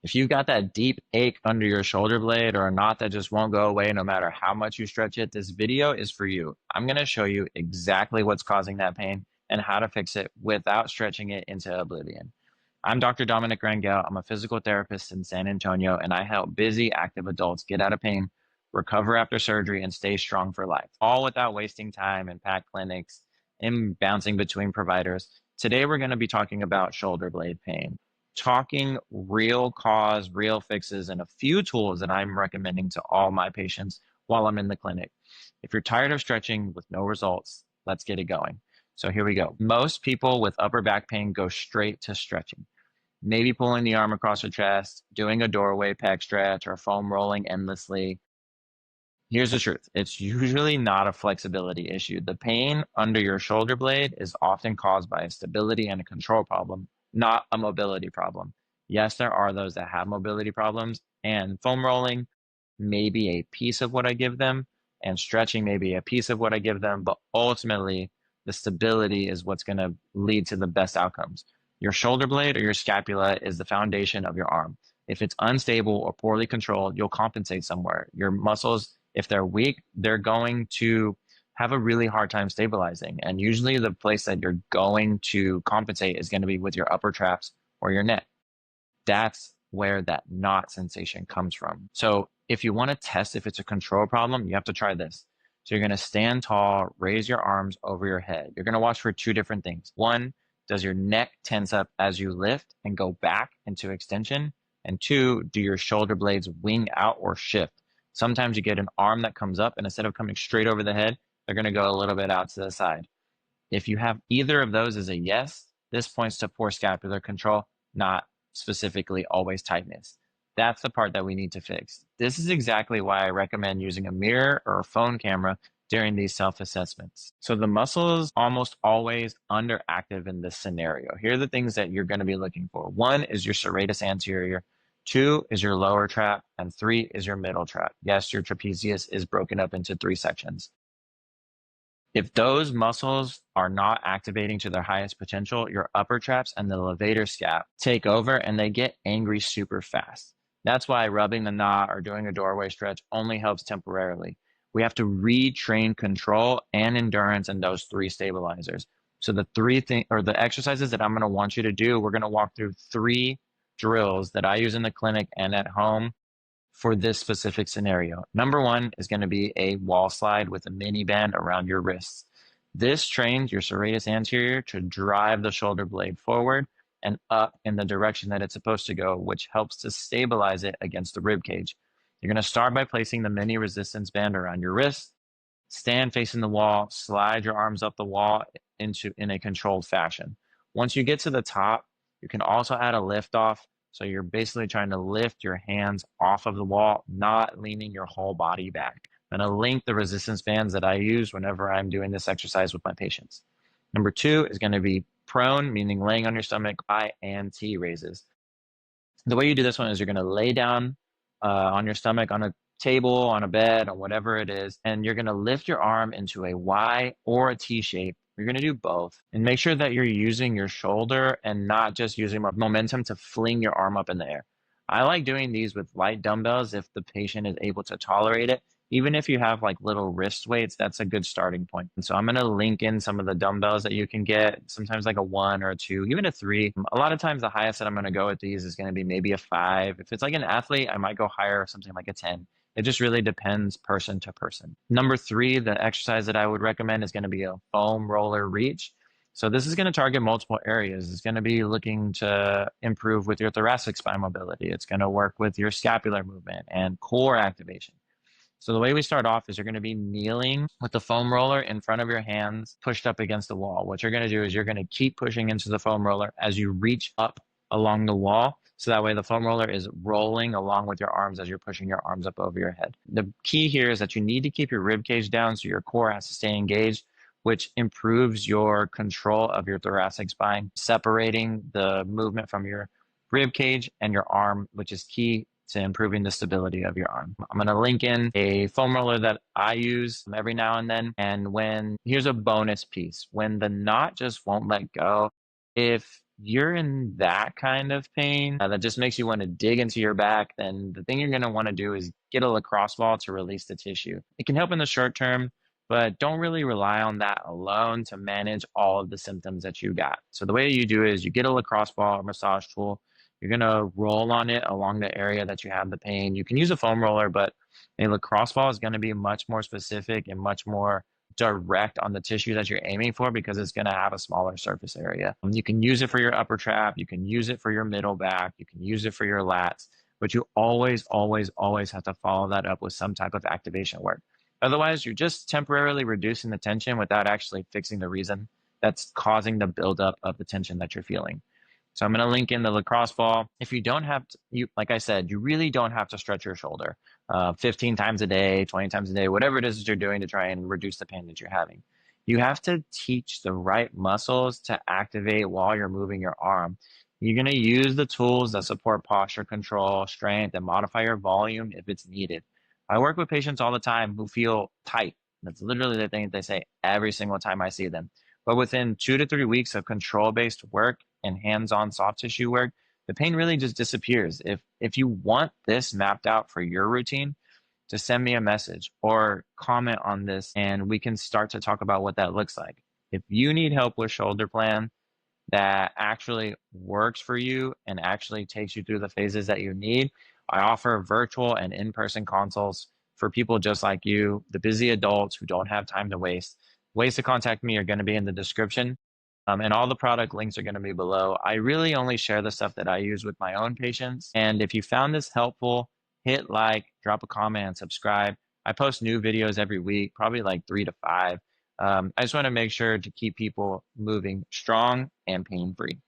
If you've got that deep ache under your shoulder blade or a knot that just won't go away no matter how much you stretch it, this video is for you. I'm going to show you exactly what's causing that pain and how to fix it without stretching it into oblivion. I'm Dr. Dominic Rangel. I'm a physical therapist in San Antonio, and I help busy, active adults get out of pain, recover after surgery, and stay strong for life, all without wasting time in packed clinics and bouncing between providers. Today, we're going to be talking about shoulder blade pain, talking real cause, real fixes, and a few tools that I'm recommending to all my patients while I'm in the clinic. If you're tired of stretching with no results, let's get it going. So here we go. Most people with upper back pain go straight to stretching. Maybe pulling the arm across your chest, doing a doorway pec stretch, or foam rolling endlessly. Here's the truth. It's usually not a flexibility issue. The pain under your shoulder blade is often caused by a stability and a control problem, not a mobility problem. Yes, there are those that have mobility problems, and foam rolling may be a piece of what I give them, and stretching may be a piece of what I give them, but ultimately, the stability is what's going to lead to the best outcomes. Your shoulder blade or your scapula is the foundation of your arm. If it's unstable or poorly controlled, you'll compensate somewhere. Your muscles, if they're weak, they're going to have a really hard time stabilizing. And usually the place that you're going to compensate is going to be with your upper traps or your neck. That's where that knot sensation comes from. So if you want to test if it's a control problem, you have to try this. So you're going to stand tall, raise your arms over your head. You're going to watch for two different things. One, does your neck tense up as you lift and go back into extension? And two, do your shoulder blades wing out or shift? Sometimes you get an arm that comes up, and instead of coming straight over the head, they're going to go a little bit out to the side. If you have either of those as a yes, this points to poor scapular control, not specifically always tightness. That's the part that we need to fix. This is exactly why I recommend using a mirror or a phone camera during these self-assessments. So the muscle is almost always underactive in this scenario. Here are the things that you're going to be looking for. One is your serratus anterior. Two is your lower trap. And three is your middle trap. Yes, your trapezius is broken up into three sections. If those muscles are not activating to their highest potential, your upper traps and the levator scap take over and they get angry super fast. That's why rubbing the knot or doing a doorway stretch only helps temporarily. We have to retrain control and endurance in those three stabilizers. So the exercises that I'm going to want you to do, we're going to walk through three drills that I use in the clinic and at home for this specific scenario. Number one is going to be a wall slide with a mini band around your wrists. This trains your serratus anterior to drive the shoulder blade forward and up in the direction that it's supposed to go, which helps to stabilize it against the rib cage. You're going to start by placing the mini resistance band around your wrist, stand facing the wall, slide your arms up the wall in a controlled fashion. Once you get to the top, you can also add a lift off. So you're basically trying to lift your hands off of the wall, not leaning your whole body back. I'm going to link the resistance bands that I use whenever I'm doing this exercise with my patients. Number two is going to be prone, meaning laying on your stomach, I and T raises. The way you do this one is you're going to lay down on your stomach on a table, on a bed, or whatever it is, and you're going to lift your arm into a Y or a T shape. You're going to do both and make sure that you're using your shoulder and not just using momentum to fling your arm up in the air. I like doing these with light dumbbells if the patient is able to tolerate it. Even if you have like little wrist weights, that's a good starting point. And so I'm going to link in some of the dumbbells that you can get, sometimes like a 1 or a 2, even a 3. A lot of times the highest that I'm going to go with these is going to be maybe a 5. If it's like an athlete, I might go higher, something like a 10. It just really depends person to person. Number 3, the exercise that I would recommend is going to be a foam roller reach. So this is going to target multiple areas. It's going to be looking to improve with your thoracic spine mobility. It's going to work with your scapular movement and core activation. So the way we start off is you're going to be kneeling with the foam roller in front of your hands pushed up against the wall. What you're going to do is you're going to keep pushing into the foam roller as you reach up along the wall. So that way the foam roller is rolling along with your arms as you're pushing your arms up over your head. The key here is that you need to keep your rib cage down so your core has to stay engaged, which improves your control of your thoracic spine, separating the movement from your rib cage and your arm, which is key to improving the stability of your arm. I'm going to link in a foam roller that I use every now and then. And here's a bonus piece, when the knot just won't let go, if you're in that kind of pain that just makes you want to dig into your back, then the thing you're going to want to do is get a lacrosse ball to release the tissue. It can help in the short term, but don't really rely on that alone to manage all of the symptoms that you got. So the way you do is you get a lacrosse ball or massage tool. You're going to roll on it along the area that you have the pain. You can use a foam roller, but a lacrosse ball is going to be much more specific and much more direct on the tissue that you're aiming for because it's going to have a smaller surface area. You can use it for your upper trap, you can use it for your middle back, you can use it for your lats, but you always, always, always have to follow that up with some type of activation work. Otherwise, you're just temporarily reducing the tension without actually fixing the reason that's causing the buildup of the tension that you're feeling. So I'm going to link in the lacrosse ball. If you don't have to, like I said, you really don't have to stretch your shoulder 15 times a day, 20 times a day, whatever it is that you're doing to try and reduce the pain that you're having. You have to teach the right muscles to activate while you're moving your arm. You're going to use the tools that support posture control, strength, and modify your volume if it's needed. I work with patients all the time who feel tight. That's literally the thing that they say every single time I see them. But within 2 to 3 weeks of control-based work and hands-on soft tissue work, the pain really just disappears. If you want this mapped out for your routine, just send me a message or comment on this and we can start to talk about what that looks like. If you need help with shoulder plan that actually works for you and actually takes you through the phases that you need, I offer virtual and in-person consults for people just like you, the busy adults who don't have time to waste. Ways to contact me are going to be in the description. And all the product links are going to be below. I really only share the stuff that I use with my own patients. And if you found this helpful, hit like, drop a comment, and subscribe. I post new videos every week, probably like 3 to 5. I just want to make sure to keep people moving strong and pain free.